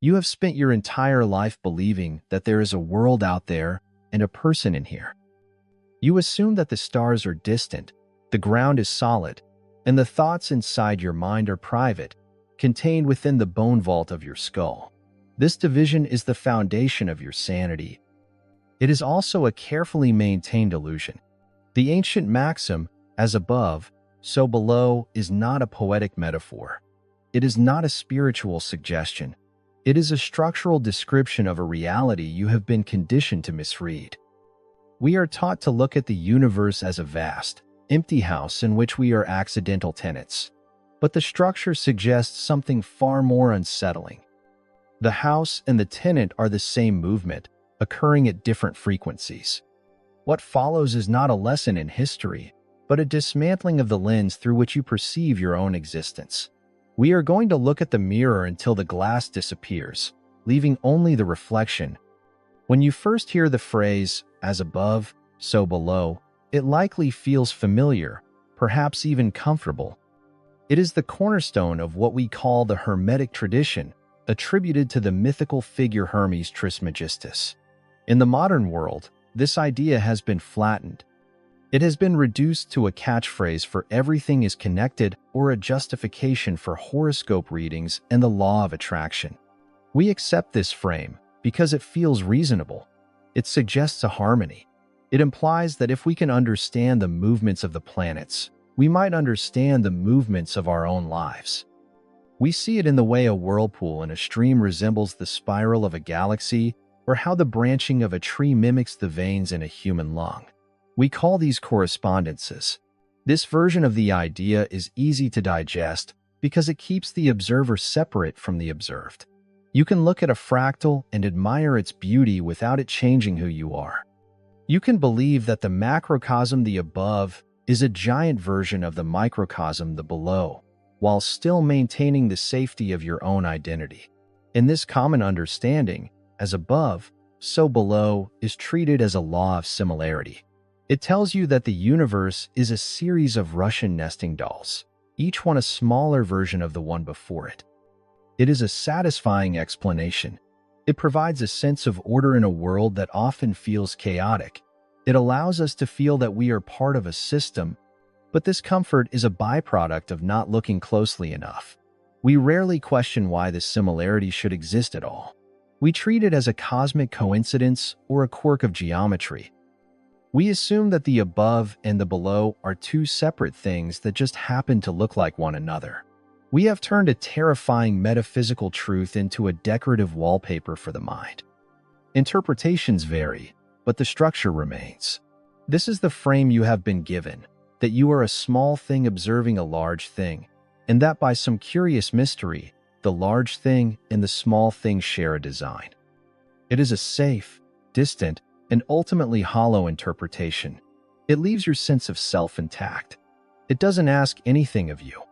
You have spent your entire life believing that there is a world out there and a person in here. You assume that the stars are distant, the ground is solid, and the thoughts inside your mind are private, contained within the bone vault of your skull. This division is the foundation of your sanity. It is also a carefully maintained illusion. The ancient maxim, as above, so below, is not a poetic metaphor. It is not a spiritual suggestion. It is a structural description of a reality you have been conditioned to misread. We are taught to look at the universe as a vast, empty house in which we are accidental tenants. But the structure suggests something far more unsettling. The house and the tenant are the same movement, occurring at different frequencies. What follows is not a lesson in history, but a dismantling of the lens through which you perceive your own existence. We are going to look at the mirror until the glass disappears, leaving only the reflection. When you first hear the phrase, as above, so below, it likely feels familiar, perhaps even comfortable. It is the cornerstone of what we call the Hermetic tradition, attributed to the mythical figure Hermes Trismegistus. In the modern world, this idea has been flattened. It has been reduced to a catchphrase for everything is connected or a justification for horoscope readings and the law of attraction. We accept this frame because it feels reasonable. It suggests a harmony. It implies that if we can understand the movements of the planets, we might understand the movements of our own lives. We see it in the way a whirlpool in a stream resembles the spiral of a galaxy, or how the branching of a tree mimics the veins in a human lung. We call these correspondences. This version of the idea is easy to digest because it keeps the observer separate from the observed. You can look at a fractal and admire its beauty without it changing who you are. You can believe that the macrocosm, the above, is a giant version of the microcosm, the below, while still maintaining the safety of your own identity. In this common understanding, as above, so below is treated as a law of similarity. It tells you that the universe is a series of Russian nesting dolls, each one a smaller version of the one before it. It is a satisfying explanation. It provides a sense of order in a world that often feels chaotic. It allows us to feel that we are part of a system, but this comfort is a byproduct of not looking closely enough. We rarely question why this similarity should exist at all. We treat it as a cosmic coincidence or a quirk of geometry. We assume that the above and the below are two separate things that just happen to look like one another. We have turned a terrifying metaphysical truth into a decorative wallpaper for the mind. Interpretations vary, but the structure remains. This is the frame you have been given, that you are a small thing observing a large thing, and that by some curious mystery, the large thing and the small thing share a design. It is a safe, distant, and ultimately hollow interpretation. It leaves your sense of self intact. It doesn't ask anything of you.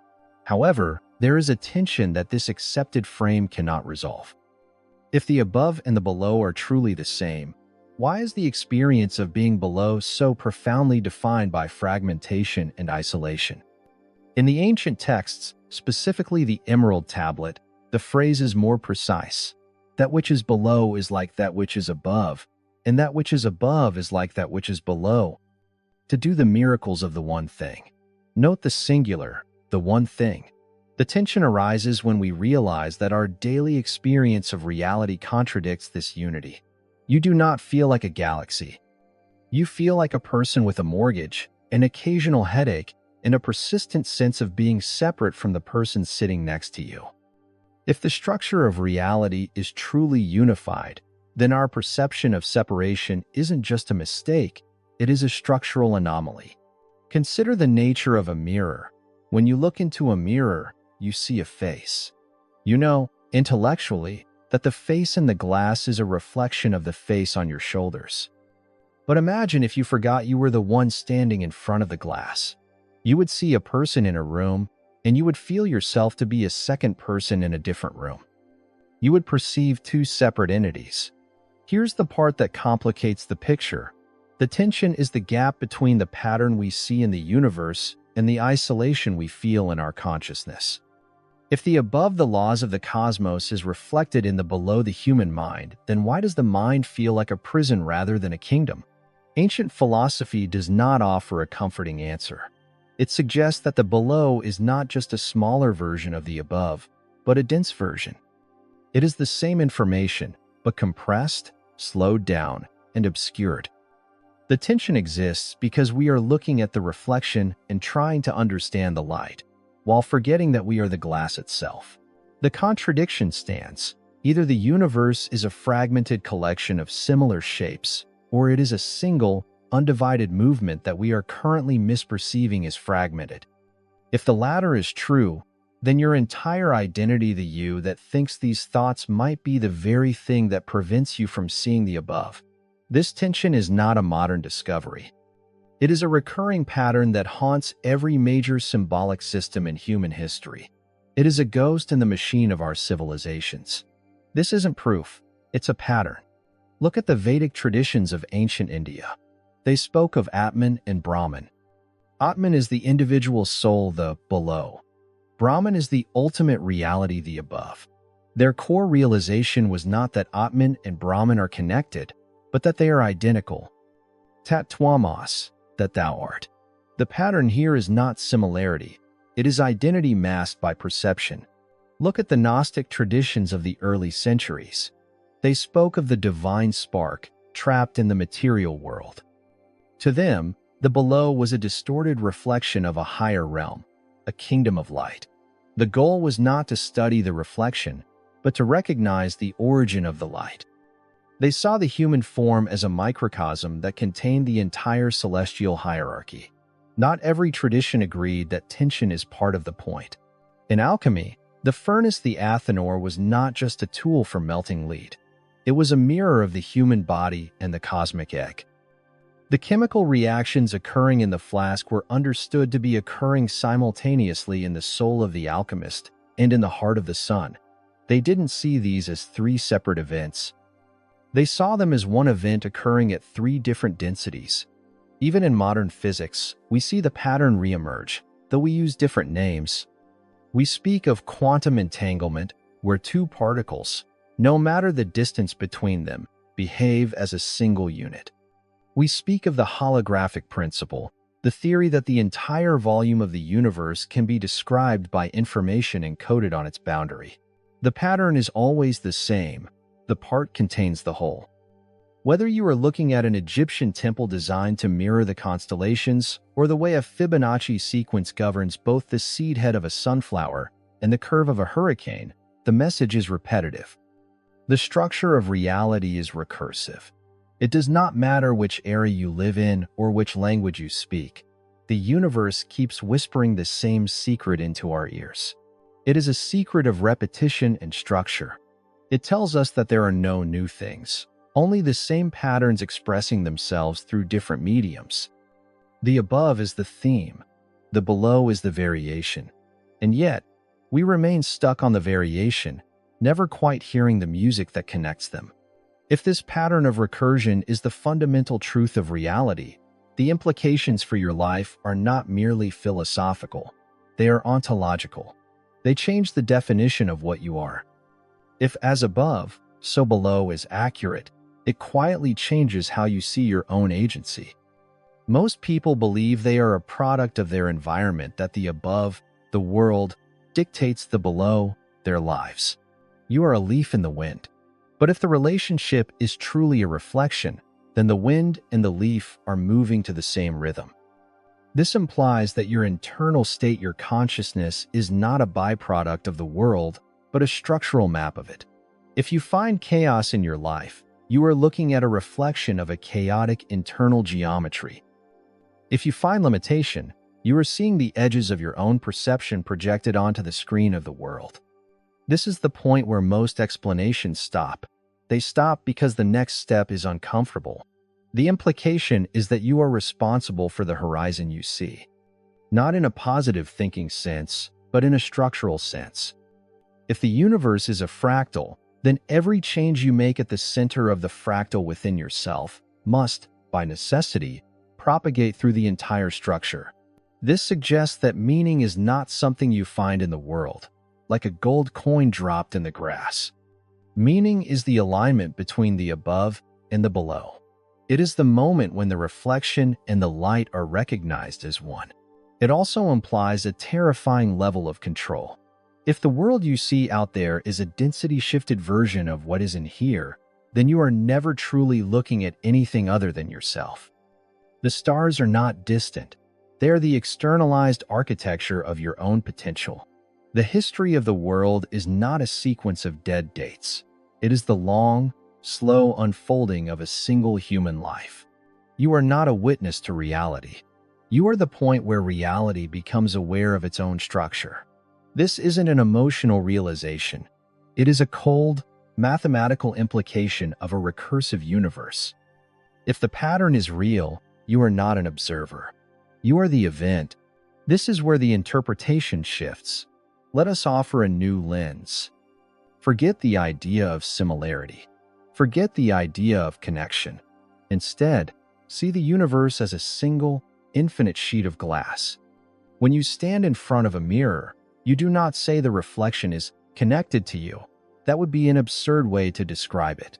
However, there is a tension that this accepted frame cannot resolve. If the above and the below are truly the same, why is the experience of being below so profoundly defined by fragmentation and isolation? In the ancient texts, specifically the Emerald Tablet, the phrase is more precise. That which is below is like that which is above, and that which is above is like that which is below. To do the miracles of the one thing. Note the singular, the one thing. The tension arises when we realize that our daily experience of reality contradicts this unity. You do not feel like a galaxy. You feel like a person with a mortgage, an occasional headache, and a persistent sense of being separate from the person sitting next to you. If the structure of reality is truly unified, then our perception of separation isn't just a mistake, it is a structural anomaly. Consider the nature of a mirror. When you look into a mirror, you see a face. You know, intellectually, that the face in the glass is a reflection of the face on your shoulders. But imagine if you forgot you were the one standing in front of the glass. You would see a person in a room, and you would feel yourself to be a second person in a different room. You would perceive two separate entities. Here's the part that complicates the picture. The tension is the gap between the pattern we see in the universe and the isolation we feel in our consciousness. If the above the laws of the cosmos is reflected in the below the human mind, then why does the mind feel like a prison rather than a kingdom? Ancient philosophy does not offer a comforting answer. It suggests that the below is not just a smaller version of the above, but a dense version. It is the same information, but compressed, slowed down, and obscured. The tension exists because we are looking at the reflection and trying to understand the light, while forgetting that we are the glass itself. The contradiction stands. Either the universe is a fragmented collection of similar shapes, or it is a single, undivided movement that we are currently misperceiving as fragmented. If the latter is true, then your entire identity, the you that thinks these thoughts, might be the very thing that prevents you from seeing the above. This tension is not a modern discovery. It is a recurring pattern that haunts every major symbolic system in human history. It is a ghost in the machine of our civilizations. This isn't proof, it's a pattern. Look at the Vedic traditions of ancient India. They spoke of Atman and Brahman. Atman is the individual soul, the below. Brahman is the ultimate reality, the above. Their core realization was not that Atman and Brahman are connected, but that they are identical. Tat tvamas, that thou art. The pattern here is not similarity. It is identity masked by perception. Look at the Gnostic traditions of the early centuries. They spoke of the divine spark trapped in the material world. To them, the below was a distorted reflection of a higher realm, a kingdom of light. The goal was not to study the reflection, but to recognize the origin of the light. They saw the human form as a microcosm that contained the entire celestial hierarchy. Not every tradition agreed that tension is part of the point. In alchemy, the furnace, the Athanor, was not just a tool for melting lead. It was a mirror of the human body and the cosmic egg. The chemical reactions occurring in the flask were understood to be occurring simultaneously in the soul of the alchemist and in the heart of the sun. They didn't see these as three separate events. They saw them as one event occurring at three different densities. Even in modern physics, we see the pattern reemerge, though we use different names. We speak of quantum entanglement, where two particles, no matter the distance between them, behave as a single unit. We speak of the holographic principle, the theory that the entire volume of the universe can be described by information encoded on its boundary. The pattern is always the same. The part contains the whole. Whether you are looking at an Egyptian temple designed to mirror the constellations, or the way a Fibonacci sequence governs both the seed head of a sunflower and the curve of a hurricane, the message is repetitive. The structure of reality is recursive. It does not matter which era you live in or which language you speak. The universe keeps whispering the same secret into our ears. It is a secret of repetition and structure. It tells us that there are no new things, only the same patterns expressing themselves through different mediums. The above is the theme. The below is the variation. And yet, we remain stuck on the variation, never quite hearing the music that connects them. If this pattern of recursion is the fundamental truth of reality, the implications for your life are not merely philosophical. They are ontological. They change the definition of what you are. If as above, so below is accurate, it quietly changes how you see your own agency. Most people believe they are a product of their environment, that the above, the world, dictates the below, their lives. You are a leaf in the wind. But if the relationship is truly a reflection, then the wind and the leaf are moving to the same rhythm. This implies that your internal state, your consciousness, is not a byproduct of the world, but a structural map of it. If you find chaos in your life, you are looking at a reflection of a chaotic internal geometry. If you find limitation, you are seeing the edges of your own perception projected onto the screen of the world. This is the point where most explanations stop. They stop because the next step is uncomfortable. The implication is that you are responsible for the horizon you see. Not in a positive thinking sense, but in a structural sense. If the universe is a fractal, then every change you make at the center of the fractal within yourself must, by necessity, propagate through the entire structure. This suggests that meaning is not something you find in the world. like a gold coin dropped in the grass. Meaning is the alignment between the above and the below. It is the moment when the reflection and the light are recognized as one. It also implies a terrifying level of control. If the world you see out there is a density-shifted version of what is in here, then you are never truly looking at anything other than yourself. The stars are not distant. They are the externalized architecture of your own potential. The history of the world is not a sequence of dead dates. It is the long, slow unfolding of a single human life. You are not a witness to reality. You are the point where reality becomes aware of its own structure. This isn't an emotional realization. It is a cold, mathematical implication of a recursive universe. If the pattern is real, you are not an observer. You are the event. This is where the interpretation shifts. Let us offer a new lens. Forget the idea of similarity. Forget the idea of connection. Instead, see the universe as a single, infinite sheet of glass. When you stand in front of a mirror, you do not say the reflection is connected to you. That would be an absurd way to describe it.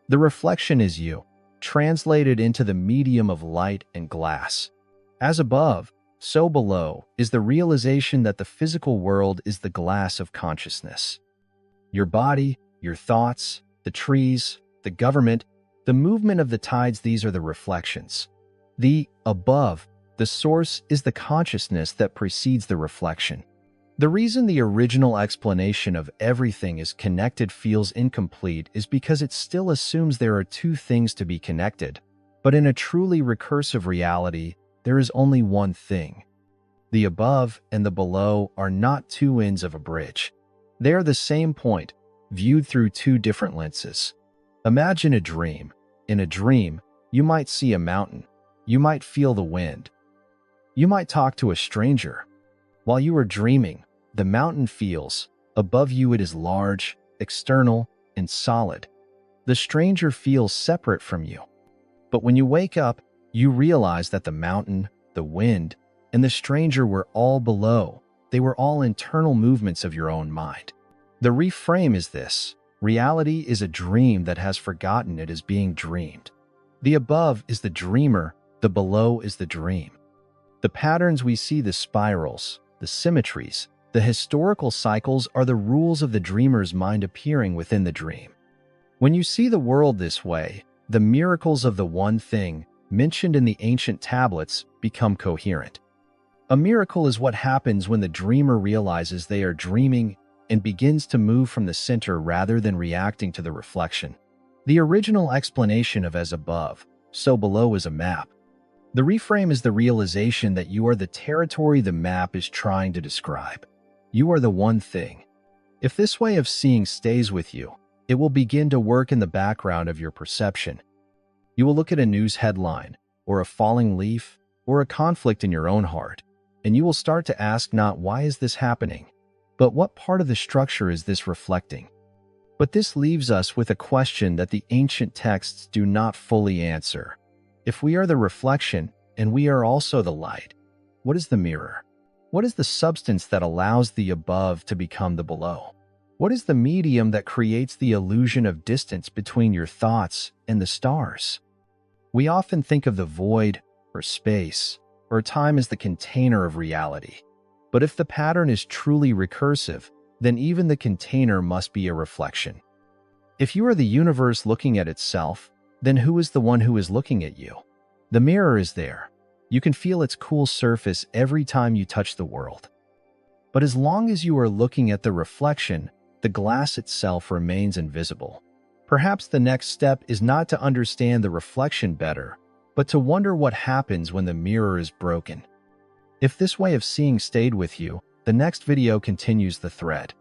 The reflection is you, translated into the medium of light and glass. As above, so below is the realization that the physical world is the glass of consciousness. Your body, your thoughts, the trees, the government, the movement of the tides, these are the reflections. The above, the source, is the consciousness that precedes the reflection. The reason the original explanation of everything is connected feels incomplete is because it still assumes there are two things to be connected. But in a truly recursive reality, there is only one thing. The above and the below are not two ends of a bridge. They are the same point, viewed through two different lenses. Imagine a dream. In a dream, you might see a mountain. You might feel the wind. You might talk to a stranger. While you are dreaming, the mountain feels. Above you it is large, external, and solid. The stranger feels separate from you. But when you wake up, you realize that the mountain, the wind, and the stranger were all below. They were all internal movements of your own mind. The reframe is this: reality is a dream that has forgotten it is being dreamed. The above is the dreamer, the below is the dream. The patterns we see, the spirals, the symmetries, the historical cycles are the rules of the dreamer's mind appearing within the dream. When you see the world this way, the miracles of the one thing mentioned in the ancient tablets become coherent. A miracle is what happens when the dreamer realizes they are dreaming and begins to move from the center rather than reacting to the reflection. The original explanation of as above, so below is a map. The reframe is the realization that you are the territory the map is trying to describe. You are the one thing. If this way of seeing stays with you, it will begin to work in the background of your perception. You will look at a news headline, or a falling leaf, or a conflict in your own heart, and you will start to ask not why is this happening, but what part of the structure is this reflecting? But this leaves us with a question that the ancient texts do not fully answer. If we are the reflection, and we are also the light, what is the mirror? What is the substance that allows the above to become the below? What is the medium that creates the illusion of distance between your thoughts and the stars? We often think of the void, or space, or time as the container of reality. But if the pattern is truly recursive, then even the container must be a reflection. If you are the universe looking at itself, then who is the one who is looking at you? The mirror is there. You can feel its cool surface every time you touch the world. But as long as you are looking at the reflection, the glass itself remains invisible. Perhaps the next step is not to understand the reflection better, but to wonder what happens when the mirror is broken. If this way of seeing stayed with you, the next video continues the thread.